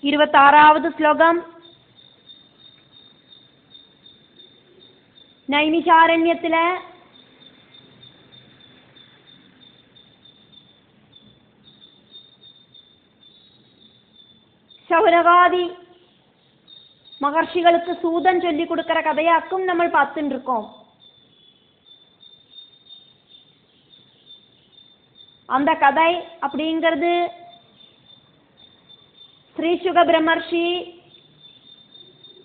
26வது ശ്ലോകം. നൈമിഷാരണ്യത്തിലെ ശൗനകാദി மகர்ஷிகளுக்கு சூதன் சொல்லி கொடுக்கிற கதையாக்கும் நம்ம பார்த்துட்டு இருக்கோம். அந்த கதை அப்படிங்கிறது ஸ்ரீ சுக பிரம்மர்ஷி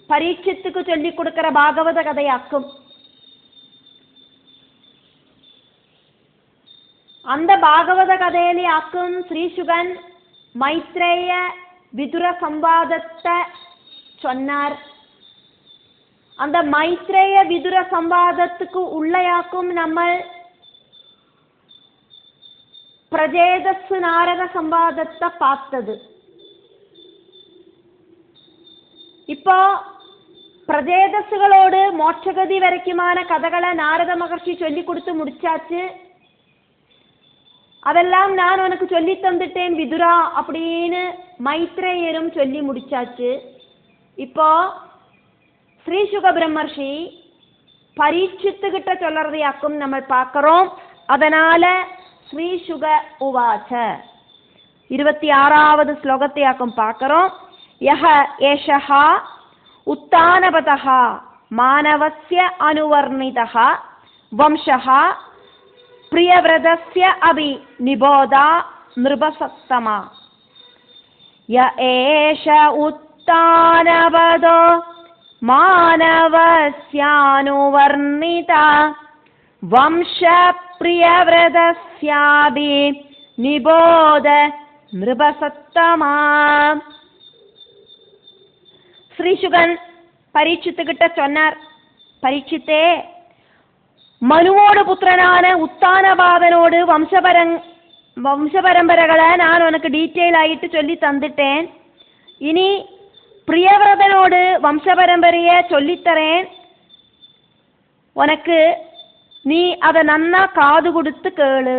பரீட்சித்துக்கு சொல்லி கொடுக்கிற பாகவத கதையாக்கும். அந்த பாகவத கதையிலே ஆக்கும் ஸ்ரீசுகன் மைத்ரேய விதுர சம்வாதத்தை சொன்னார். அந்த மைத்ரேய விதுர சம்வாதத்துக்கு உள்ளயாக்கும் நம்ம பிரஜேதஸ் நாரத சம்வாதத்தை பார்த்தது. இப்போ பிரஜேதஸ்களோடு மோட்சகதி வரைக்குமான கதைகளை நாரத மகர்ஷி சொல்லி கொடுத்து முடிச்சாச்சு. அதெல்லாம் நான் உனக்கு சொல்லி தந்துட்டேன் விதுரா அப்படின்னு மைத்ரேயரும் சொல்லி முடிச்சாச்சு. இப்போ ஸ்ரீ சுக பிரம்மர்ஷி பரீட்சித்துக்கிட்ட சொல்றதையாக்கும் நம்ம பார்க்கிறோம். அதனால ஸ்ரீ சுக உவாச்ச 26வது ஸ்லோகத்தையாக்கும் பார்க்கிறோம். யஹ ஏஷஹ உத்தானபதஹ மானவஸ்ய அனுவர்ணிதஹ வம்சஹ பிரியவ்ரதஸ்ய அபி நிபோதா நிருபசத்தமா. ய ஏஷ உத்தானபதோ மானவஸ்யானுவர்ணிதா வம்ச பிரியவ்ரதஸ்யாபி நிபோத நிருபசத்தமா. ஸ்ரீசுகன் பரீட்சித்துக்கிட்ட சொன்னார், பரீட்சித்தே, மனுவோடு புத்திரனான உத்தானபாதனோடு வம்சபரம்பரைகளை நான் உனக்கு டீட்டெயில் ஆகிட்டு சொல்லி தந்துட்டேன். இனி பிரியவிரதனோடு வம்சபரம்பரையை சொல்லித்தரேன் உனக்கு. நீ அதை நன்னா காது கொடுத்து கேளு,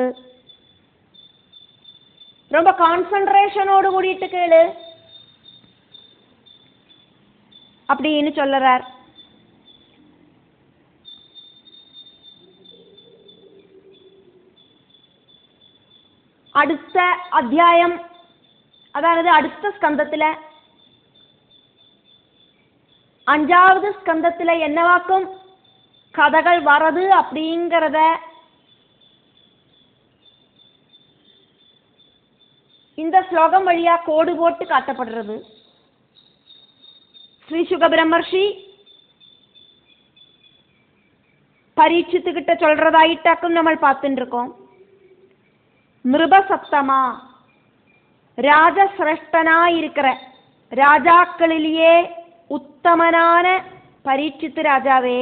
ரொம்ப கான்சன்ட்ரேஷனோடு கூடிட்டு கேளு அப்படின்னு சொல்லுறார். அடுத்த அத்தியாயம், அதாவது அடுத்த ஸ்கந்தத்துல 5வது ஸ்கந்தத்துல என்னவாக்கும் கதைகள் வரது அப்படிங்கிறத இந்த ஸ்லோகம் வழியா கோடு போட்டு காட்டப்படுறது. ஸ்ரீ சுக பிரம்மர்ஷி பரீட்சித்துக்கிட்ட சொல்றதாயிட்டாக்கும் நம்ம பார்த்துட்டு இருக்கோம். நிருபசப்தமா, ராஜசிரஷ்டனா இருக்கிற ராஜாக்களிலேயே உத்தமனான பரீட்சித்து ராஜாவே,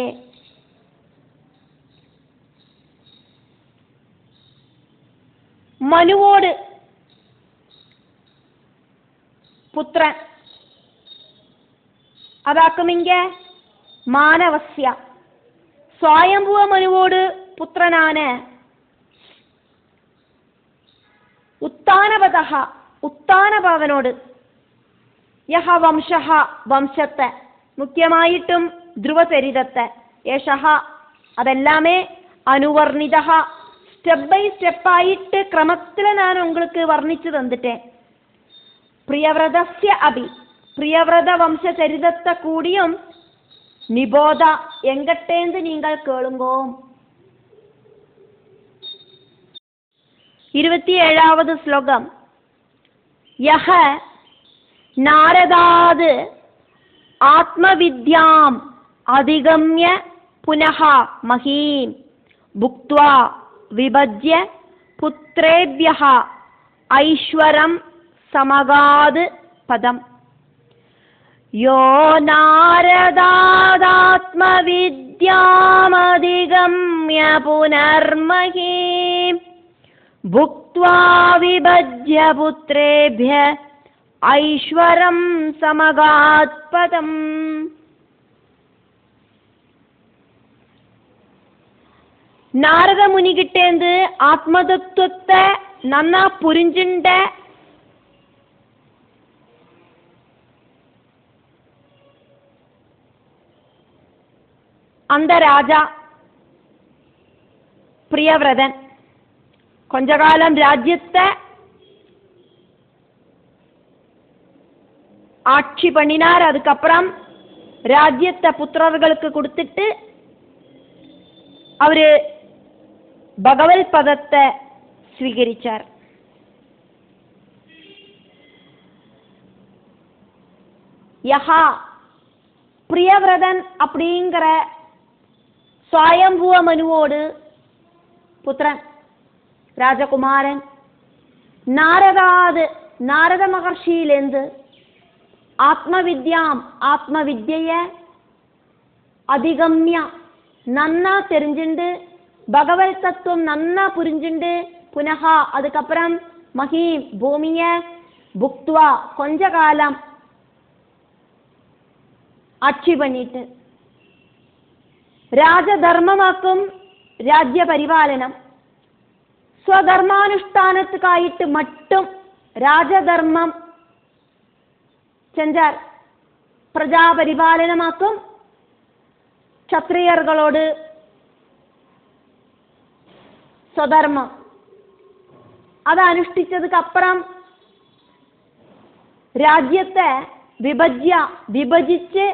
மனுவோடு புத்திரன், அதாக்கும் இங்க மானவஸ்யா சுவாயம்புவ மனுவோடு புத்திரனான உத்தானபதஹா உத்தானபாதனோடு யஹ வம்சஹ வம்சத்தை, முக்கியமாയിട്ടും ധ്രുവചരിതത്തെ, യശഹ അതെല്ലാമേ അനുവർണിതഹ സ്റ്റെപ്പ് ബൈ സ്റ്റെപ്പായിട്ട് ക്രമത്തിൽ ഞാൻ உங்களுக்கு വർണ്ണിച്ചു തന്നിട്ടேன். പ്രിയവ്രതസ്യ അഭി പ്രിയവ്രത വംശചരിതത്തെ കൂടിയും നിബോധ എങ്കട്ടേന്ന് നിങ്ങൾ കേളുങ്കോ. 27வது ശ്ലോകം. യഹ നാരദാത് ആത്മവിദ്യാം അധിഗമ്യ പുനഃ മഹീം ഭുക്ത്വാ വിഭജ്യ പുത്രേഭ്യഃ ഐശ്വരം സമഗാത് പദം. യോ നാരദാദാത്മവിദ്യാമധിഗമ്യ പുനർമഹീം ഭുക്ത്വാ വിഭജ്യ പുത്രേഭ്യഃ ഐശ്വരം സമഗാത് പദം. നാരദ മുനികിട്ടേന്ത് ആത്മതത്വത്തെ നന്നാ പുരിഞ്ചിണ്ട அந்த ராஜா பிரியவிரதன் கொஞ்ச காலம் ராஜ்யத்தை ஆட்சி பண்ணினார். அதுக்கப்புறம் ராஜ்யத்தை புத்திரர்களுக்கு கொடுத்துட்டு அவரு பகவத் பதத்தை ஸ்வீகரிச்சார். யஹா பிரியவிரதன் அப்படிங்கிற சுவயம்புவ மனுவோடு புத்திரன் ராஜகுமாரன் நாரத மகர்ஷியிலேருந்து ஆத்மவித்ய அதிகம்யா நன்னா தெரிஞ்சுண்டு பகவத் தத்துவம் நன்னா புரிஞ்சுண்டு புனகா அதுக்கப்புறம் மஹீம் பூமிய புக்துவா கொஞ்ச காலம் ஆட்சி பண்ணிட்டு രാജധർമ്മമാക്കും രാജ്യപരിപാലനം സ്വധർമാനുഷ്ഠാനத்துக்காയിട്ട് மட்டும் രാജധർമ്മം செஞ்சார். പ്രജാപരിപാലനമാക്കും ക്ഷത്രിയர்களோடு സ്വധർമ്മം അത് അനുഷ്ഠിച്ചதுக்கு அப்புறம் രാജ്യത്തെ വിഭജിച്ച്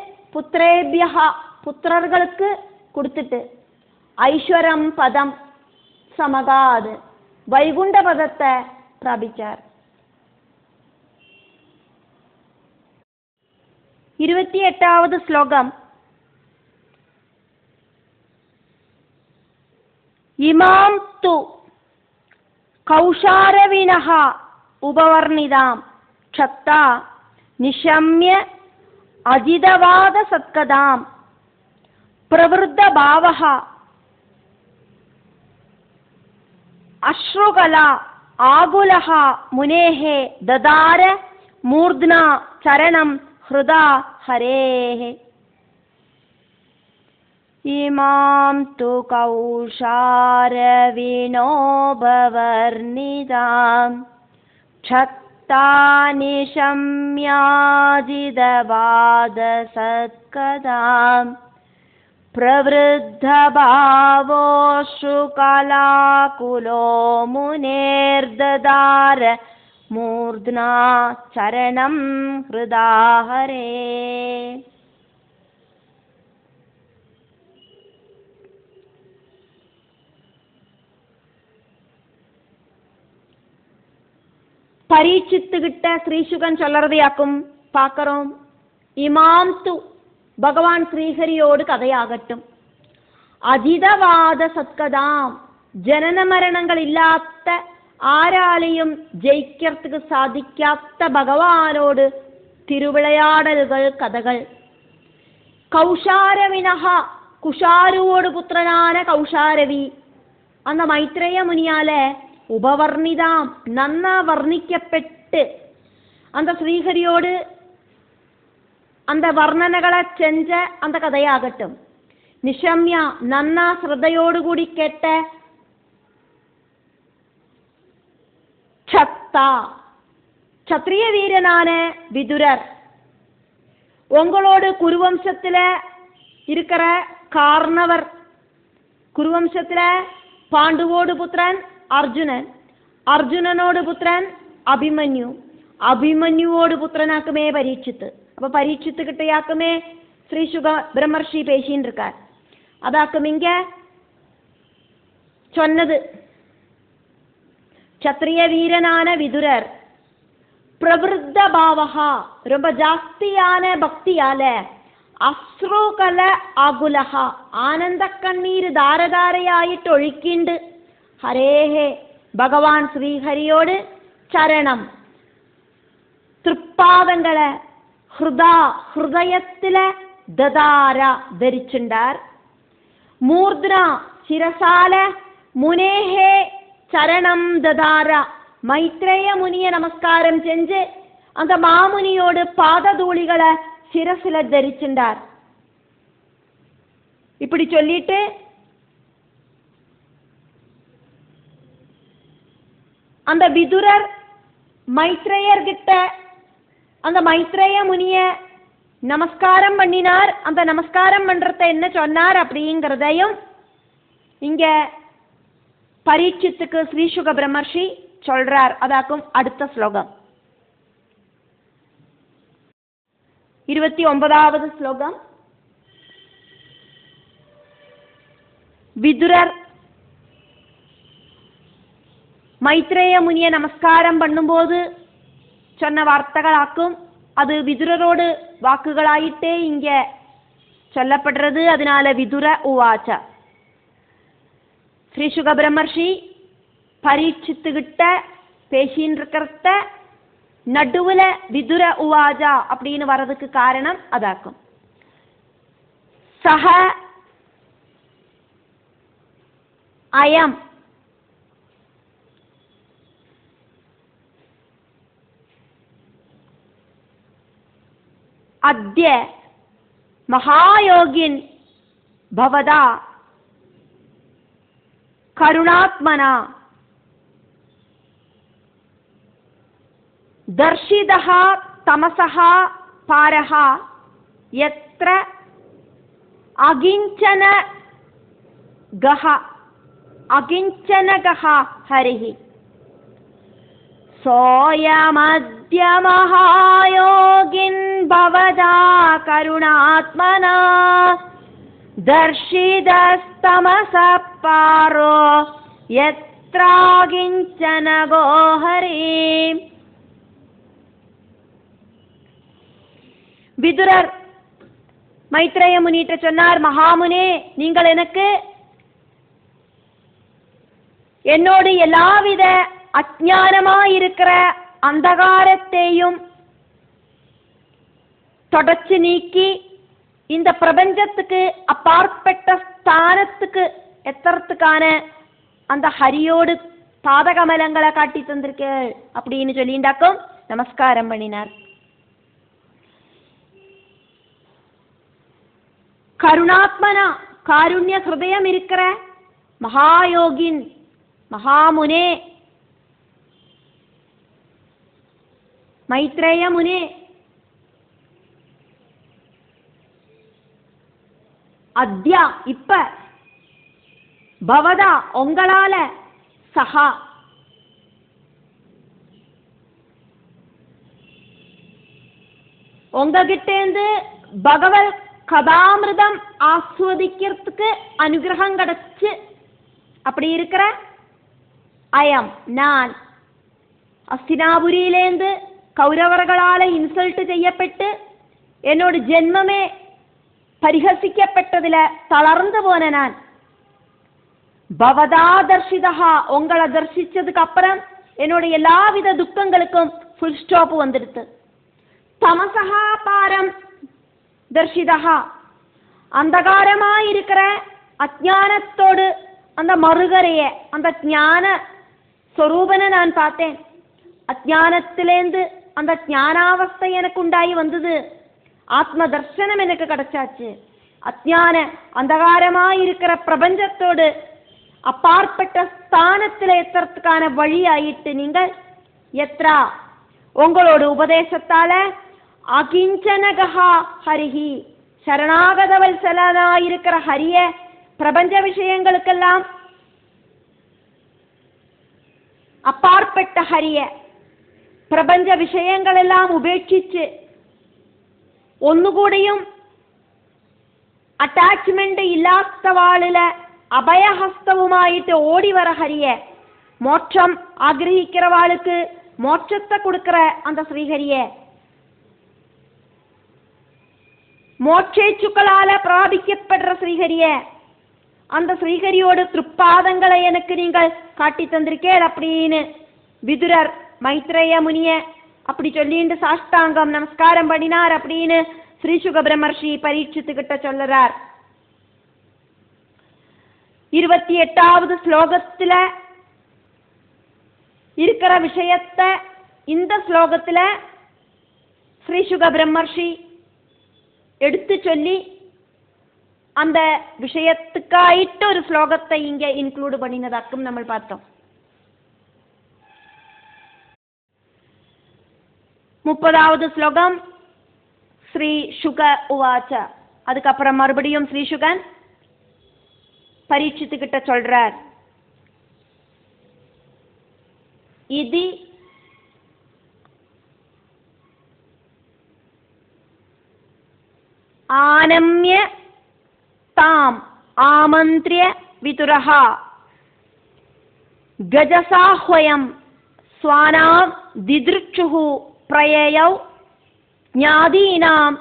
പുത്രர்களுக்கு கொடுத்துட்டு ஐஸ்வரம் பதம் சமகாது வைகுண்ட பதத்தை பிராபிச்சார். 28வது ஸ்லோகம். இமாம் து கௌஷாரவினஹ உபவர்ணிதாம் க்ஷத்தா நிஷம்ய அஜிதவாத சத்கதாம் பிரவருத்த பாவஹ அஸ்ருகலா ஆகுலஹ முனேஹே ததார மூர்த்னா சரணம் ஹ்ருதா ஹரேஹே. இமாம் து கௌஷாரவினோபவர்ணிதாம் க்ஷத்தா நிஷம்யாஜிதவாத சத்கதாம் प्रवृद्धभावोऽश्रुकलाकुलो मुनेर्ददार मूर्ध्ना चरणं हृदा हरे. பரீட்சித்துக்கிட்ட ஸ்ரீசுகன் சொல்லறதையாக்கும் பார்க்கிறோம். இமாம் து பகவான் ஸ்ரீஹரியோடு கதையாகட்டும். அஜிதவாத சத்கதாம் ஜனன மரணங்கள் இல்லாத ஆராலையும் ஜெயிக்கிறதுக்கு சாதிக்காத பகவானோடு திருவிளையாடல்கள் கதைகள். கௌஷாரவினஹா குஷாருவோடு புத்திரனான கௌஷாரவி அந்த மைத்ரேய முனியால உபவர்ணிதாம் நன்னா வர்ணிக்கப்பட்டு அந்த ஸ்ரீஹரியோடு அந்த வர்ணனைகளை செஞ்ச அந்த கதையாகட்டும். நிஷம்யா நன்னா ஸ்ரத்தையோடு கூடி கேட்ட க்ஷத்தா க்ஷத்ரிய வீரனான விதுரர் உங்களோடு குருவம்சத்துல இருக்கிற கார்ணவர் குருவம்சத்துல பாண்டுவோடு புத்திரன் அர்ஜுனன் அர்ஜுனனோடு புத்திரன் அபிமன்யு அபிமன்யுவோடு புத்திரனாக்குமே பரீட்சித்து. அப்ப பரீட்சித்துக்கிட்ட யாக்குமே ஸ்ரீசுக பிரம்மர்ஷி பேசின்னு இருக்கார். அதாக்கும் இங்க சொன்னது க்ஷத்ரிய வீரனான விதுரர் பிரவருத்த பாவஹா ரொம்ப ஜாஸ்தியான பக்தியால அஸ்ருகல ஆகுலஹா ஆனந்த கண்ணீர் தாரதாரையாயிட்டு ஒழிக்கிண்டு ஹரேஹே பகவான் ஸ்ரீஹரியோடு சரணம் തൃപ്പാദങ്ങളെ ഹൃദയത്തിലെ ദദാര ധരിച്ചുണ്ടാർ. മൂർധ്ന ശിരസാല മുനേഹേ ചരണം ദദാര மைத்ரேய முனிய நமஸ்காரம் செஞ்சு அந்த மாமுனியோடு பாததூளிகளை சிரசில தரிச்சுண்டார். இப்படி சொல்லிட்டு அந்த விதுரர் மைத்ரேயர்கிட்ட அந்த மைத்ரேய முனிய நமஸ்காரம் பண்ணினார். அந்த நமஸ்காரம் பண்றத என்ன சொன்னார் அப்படிங்கிறதையும் இங்க பரீட்சித்துக்கு ஸ்ரீசுக பிரம்மர்ஷி சொல்றார். அதாக்கும் அடுத்த ஸ்லோகம். 29வது ஸ்லோகம். விதுரர் மைத்ரேய முனிய நமஸ்காரம் பண்ணும்போது சொன்ன வார்த்தைகளாக்கும் அது விதுரரோடு வாக்குகளாயிட்டே இங்க சொல்லப்படுறது. அதனால விதுர உவாச்ச. ஸ்ரீசுக பிரம்மர்ஷி பரீட்சித்துக்கிட்ட பேசின்னு இருக்கிறத நடுவுல விதுர உவாஜா அப்படின்னு வர்றதுக்கு காரணம் அதாக்கும். சஹ அயம் அத்ய மகாயோகின் பவதா கருணாத்மனா தர்ஷிதஹ தமசஹ பாரஹ யத்ர அகிஞ்சனகஹ ஹரிஹி சோயமத்ய மகாயோகின் பவதா கருணாத்மனா தர்ஷிதஸ்தமச பாரோ யத்ராகிஞ்சனகோ ஹரி. விதுரர் மைத்ரேய முனிட்ட சொன்னார், மகாமுனே, நீங்கள் எனக்கு என்னோடு எல்லாவித அஞ்ஞானமாயிருக்கிற அந்தகாரத்தையும் தொடச்சு நீக்கி இந்த பிரபஞ்சத்துக்கு அப்பாற்பட்ட ஸ்தானத்துக்கு எத்தறதுக்கான அந்த ஹரியோடு பாதகமலங்களை காட்டி தந்திருக்க அப்படின்னு சொல்லிண்டாக்கும் நமஸ்காரம் பண்ணினார். கருணாத்மனா காருண்ய ஹிருதயம் இருக்கிற மகாயோகின் மகாமுனே மைத்ரேய முனே, அத்யா இப்ப பவதா உங்களால சஹா உங்ககிட்டேந்து பகவத் கதாமிருதம் ஆஸ்வதிக்கிறதுக்கு அனுகிரகம் கிடைச்சு அப்படி இருக்கிற அயம் நான் அஸ்தினாபுரியிலேந்து கௌரவர்களால இன்சல்ட் செய்யப்பட்டு என்னோட ஜென்மமே பரிகசிக்கப்பட்டதுல தளர்ந்து போன நான் பவதா தர்ஷிதா உங்களை தர்சிச்சதுக்கு அப்புறம் என்னோட எல்லாவித துக்கங்களுக்கும் ஃபுல் ஸ்டாப் வந்துடுது. தமசஹா பாரம் தர்ஷிதா அந்தகாரமாயிருக்கிற அஜானத்தோடு அந்த மறுகரைய அந்த ஞான ஸ்வரூபனை நான் பார்த்தேன். அஜானத்திலேந்து அந்த ஞானாவஸ்தை எனக்கு உண்டாகி வந்தது. ஆத்ம தர்சனம் எனக்கு கிடைச்சாச்சு. அஜான அந்தகாரமாயிருக்கிற பிரபஞ்சத்தோடு அப்பாற்பட்ட ஸ்தானத்தில் எத்துறதுக்கான வழி ஆயிட்டு நீங்கள் எத்ரா உங்களோட உபதேசத்தால அகிஞ்சனகா ஹரிஹி சரணாகதவல்சலனாயிருக்கிற ஹரிய பிரபஞ்ச விஷயங்களுக்கெல்லாம் அப்பாற்பட்ட ஹரிய பிரபஞ்ச விஷயங்கள் எல்லாம் உபேட்சிச்சு ഒന്നുകൂടിയും അറ്റാച്ച്മെന്റ് ഇല്ലാത്തവാളില് അഭയഹസ്തവുമായിട്ട് ഓടിവര ഹരിയെ മോക്ഷം ആഗ്രഹിக்கிறவாளுக்கு மோட்சத்தை கொடுக்கிற அந்த ஸ்ரீஹரியே மோட்சேச்சுக்களால பிராபிக்கப்படுற ஸ்ரீஹரியே அந்த ஸ்ரீஹரியோட திருப்பாதங்களை எனக்கு நீங்கள் காட்டி தந்திருக்கேள் அப்படின்னு விதுரர் மைத்ரேய முனிய அப்படி சொல்லிட்டு சாஷ்டாங்கம் நமஸ்காரம் பண்ணினார் அப்படின்னு ஸ்ரீசுக பிரம்மர்ஷி பரீட்சித்துக்கிட்ட சொல்லுறார். 28வது ஸ்லோகத்துல இருக்கிற விஷயத்தை இந்த ஸ்லோகத்துல ஸ்ரீசுக பிரம்மர்ஷி எடுத்து சொல்லி அந்த விஷயத்துக்காயிட்டு ஒரு ஸ்லோகத்தை இங்க இன்க்ளூட் பண்ணினதாக்கும் நம்ம பார்த்தோம். 30வது ஸ்லோகம். ஸ்ரீ சுக உவாச்ச. அதுக்கப்புறம் மறுபடியும் ஸ்ரீ சுகன் பரீட்சித்துக்கிட்ட சொல்றார், இதி ஆனம்ய தாம் ஆமந்திரிய விதுரஹ கஜசாஹ்வயம் ஸ்வானாம் திதிருச்சுஹு பிரயயௌ ஞாதீனாம்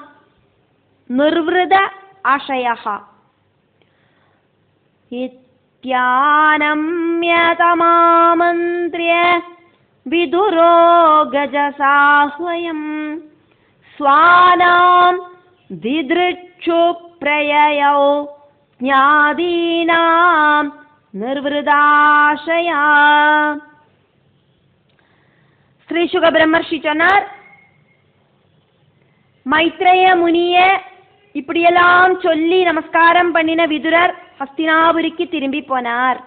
நிர்வ்ருத ஆஷயஹ இத்யானம்ய தமாமந்திரிய விதுரோ கஜசாஹ்வயம் ஸ்வானாம் திதிருச்சு பிரயயௌ ஞாதீனாம் நிர்வ்ருதாஷயா. ஸ்ரீ சுக பிரம்மர்ஷி சொன்னார், மைத்ரேய முனிய இப்படியெல்லாம் சொல்லி நமஸ்காரம் பண்ணின விதுரர் ஹஸ்தினாபுரிக்கு திரும்பி போனார்.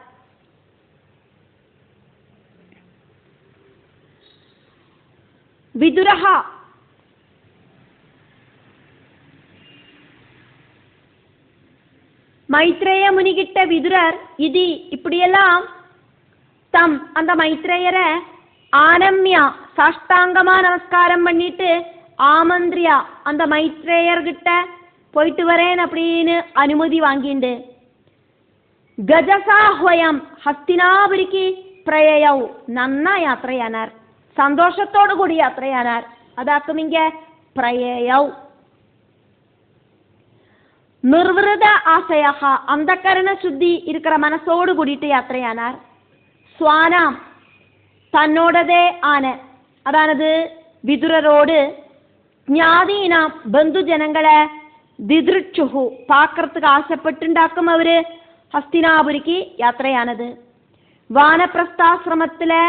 விதுரஹா மைத்ரேய முனிகிட்ட விதுரர் இது இப்படியெல்லாம் தம் அந்த மைத்ரேயரை ஆனம்யா சாஷ்டாங்கமா நமஸ்காரம் பண்ணிட்டு ஆமந்திரியா அந்த மைத்ரேயர்கிட்ட போயிட்டு வரேன் அப்படின்னு அனுமதி வாங்கிண்டு கஜசாஹ்வயம் ഹസ്തിനാപുരിക്ക് പ്രയയൗ നന്ന യാത്രയാനാർ, സന്തോഷത്തോടു കൂടി യാത്രയാനാർ. അതാക്കും ഇങ്ങ പ്രയയൗ. നിർവൃത ആശയഹ അന്ധകരണ ശുദ്ധി இருக்கிற മനസ്സോடு കൂടിയിട്ട് യാത്രയാനാർ. സ്വാനാം തന്നോടതേ ആന, അതാണത് വിതുരരോട് ജ്ഞാതീനാം ബന്ധുജനങ്ങളെ ദിദൃക്ഷുഹു പാക്കറത്തുക്ക് ആശപ്പെട്ടുണ്ടാക്കും അവര് ഹസ്തിനാപുരിക്ക് യാത്രയാണത്. வானப்பிரஸ்தாசிரமத்தில்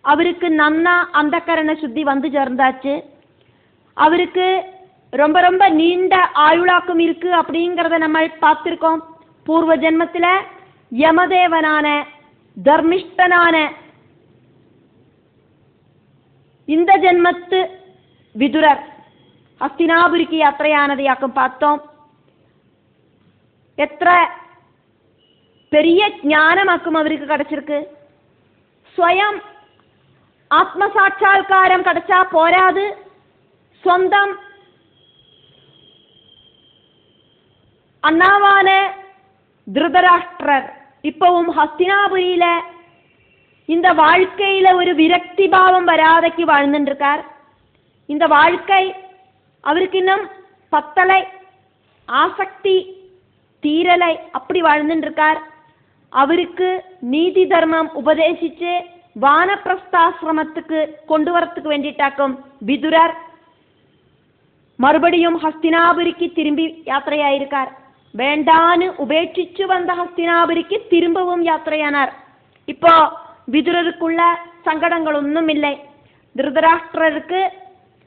அவருக்கு நன்னா அந்தக்கரண சுத்தி வந்து சேர்ந்தாச்சு. அவருக்கு ரொம்ப ரொம்ப நீண்ட ஆயுளாக்கம் இருக்கு அப்படிங்கிறத நம்ம பார்த்துருக்கோம். பூர்வ ஜென்மத்தில் யமதேவனான தர்மிஷ்டனான இந்த ஜென்மத்து விதுரர் ஹஸ்தினாபுரிக்கு யாத்திரையானதையாக்கும் பார்த்தோம். எത്ര பெரிய ஞானமாக்கும் அவருக்கு கிடைச்சிருக்கு. സ്വയം ആത്മസാക്ഷാത്കാരം கிடைச்சா പോരാது, സ്വന്തം அண்ணாவான திருதராஷ்டிரர் இப்பவும் ஹஸ்தினாபுரியில இந்த வாழ்க்கையில ஒரு விரக்தி பாவம் வராதைக்கு வாழ்ந்துருக்கார். இந்த வாழ்க்கை அவருக்கு இன்னும் பத்தலை, ஆசக்தி தீரலை, அப்படி வாழ்ந்துருக்கார். அவருக்கு நீதி தர்மம் உபதேசிச்சு வானப்பிரஸ்தாசிரமத்துக்கு கொண்டு வரத்துக்கு வேண்டிட்டாக்கும் விதுரர் மறுபடியும் ஹஸ்தினாபுரிக்கு திரும்பி யாத்திரையாயிருக்கார். வேண்டான்னு உபேட்சிச்சு வந்த ஹஸ்தினாபுரிக்கு திரும்பவும் யாத்திரையானார். இப்போ விதுரருக்குள்ள சங்கடங்கள் ஒன்றும் இல்லை. திருதராஷ்டிரருக்கு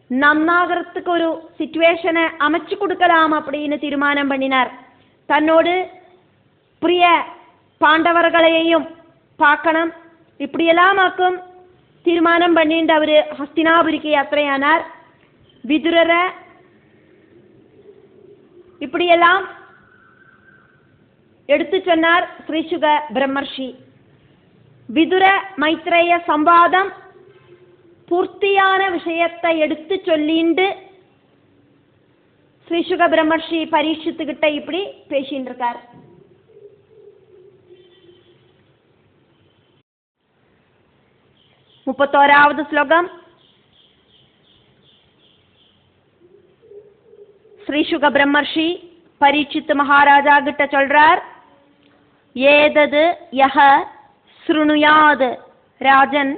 நன்னாகிறதுக்கு ஒரு சிச்சுவேஷனை அமைச்சு கொடுக்கலாம் அப்படின்னு தீர்மானம் பண்ணினார். தன்னோடு பிரிய பாண்டவர்களையும் பார்க்கணும், இப்படியெல்லாம் ஆக்கும் தீர்மானம் பண்ணிட்டு அவரு ஹஸ்தினாபுரிக்கு யாத்திரையானார். விதுரரை இப்படியெல்லாம் எடுத்து சொன்னார் ஸ்ரீசுக பிரம்மர்ஷி. விதுர மைத்ரேய சம்வாதம் பூர்த்தியான விஷயத்தை எடுத்து சொல்லிண்டு ஸ்ரீசுக பிரம்மர்ஷி பரீட்சித்துக்கிட்ட இப்படி பேசிட்டு இருக்கார். முப்பத்தோராவது ஸ்லோகம். ஸ்ரீசுக பிரம்மர்ஷி பரீட்சித்து மகாராஜா கிட்ட சொல்றார், ஏதது யஹ ஸ்ருணுயாத் ராஜன்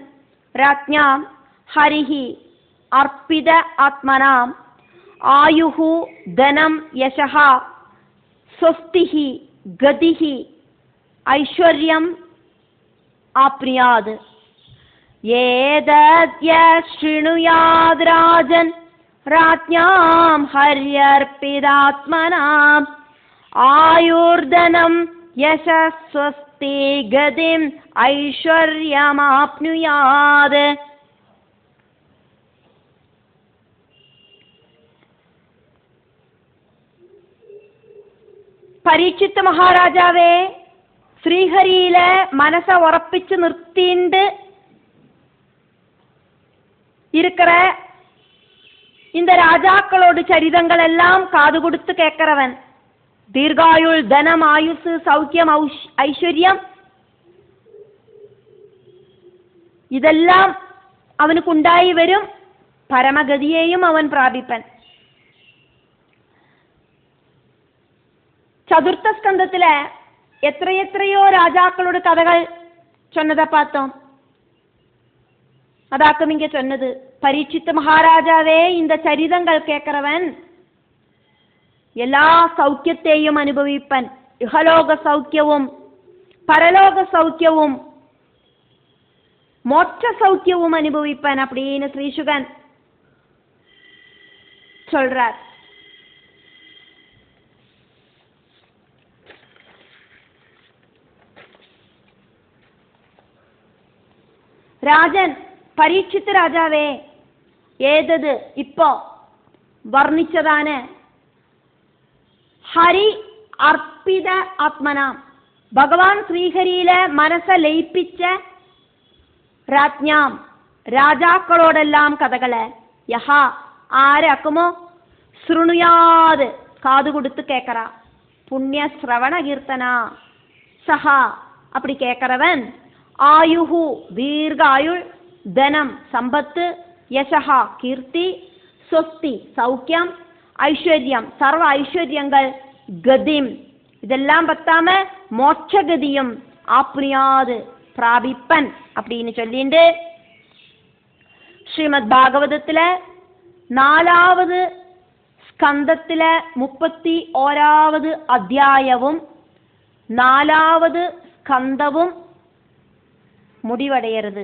ராஜ்ஞாம் ஹரிஹி அர்ப்பித ஆத்மனாம் ஆயுஹு தனம் யசஹ ஸ்வஸ்திஹி கதிஹி ஐஸ்வர்யம் ஆப்னியாத். ஏதத்ய ஸ்ருணுயாத் ராஜன் ராஜ்ஞாம் ஹர்யர்ப்பிதாத்மனாம் ஆயுர்தனம் யசஸ்வஸ்தி கதிம் ஐஸ்வர்யமாப்னுயாத். പരീക്ഷിത്ത് മഹാരാജാവേ, ശ്രീഹരിയിലെ മനസ്സ ഉറപ്പിച്ചു നിർത്തിണ്ട് இருக்கிற இந்த ராஜாக்களோடு சரிதங்கள் எல்லாம் காது கொடுத்து கேட்கிறவன். தீர்காயுள், தனம், ஆயுசு, சௌக்கியம், ஐஸ்வர்யம் ഇതെല്ലാം അവനുണ്ടായി വരും. പരമഗതിയെയും അവൻ പ്രാപിപ്പൻ. ചതുർത്ഥ സ്കന്ധത്തിലെ എത്രയെത്രയോ രാജാക്കളുടെ കഥകൾ ചൊന്നത പാത്തോം. അതാക്കും ഇങ്ങ ചൊന്നത്. പരീക്ഷിത്ത് മഹാരാജാവേ, இந்த ചരിതങ്ങൾ കേൾക്കറവൻ എല്ലാ സൗഖ്യത്തെയും അനുഭവിപ്പൻ. ഇഹലോക സൗഖ്യവും പരലോക സൗഖ്യവും மோட்ச சௌக்கியவும் அனுபவிப்பன் அப்படின்னு ஸ்ரீசுகன் சொல்றார். രാജൻ പരീക്ഷിത്ത് രാജാവേ, ഏതത് ഇപ്പോ വർണ്ണിച്ചതാണ് ഹരി അർപ്പിത ആത്മനാം, ഭഗവാൻ ശ്രീഹരിയിലെ മനസ്സ ലയിപ്പിച്ച രാജ്ഞാം, രാജാക്കളോടെല്ലാം കഥകള് യഹ ആരാക്കുമോ ശൃണുയാത് കാതുകൊടുത്ത് കേക്കറ പുണ്യ ശ്രവണ കീർത്തന സഹ அப்படி கேட்கிறவன் ஆயுஹு தீர்காயுள், தனம் சம்பத்து, யசஹா கீர்த்தி, சொஸ்தி சௌக்கியம், ஐஸ்வர்யம் சர்வ ஐஸ்வர்யங்கள், கதிம் இதெல்லாம் பத்தாம மோட்சகதியும் ஆப்னியாது பிராபிப்பன் அப்படின்னு சொல்லிண்டு ஸ்ரீமத் பாகவதத்துல 4வது സ്കന്ധത്തിലെ 31வது അധ്യായവും 4வது സ്കന്ധവും முடிவடைகிறது.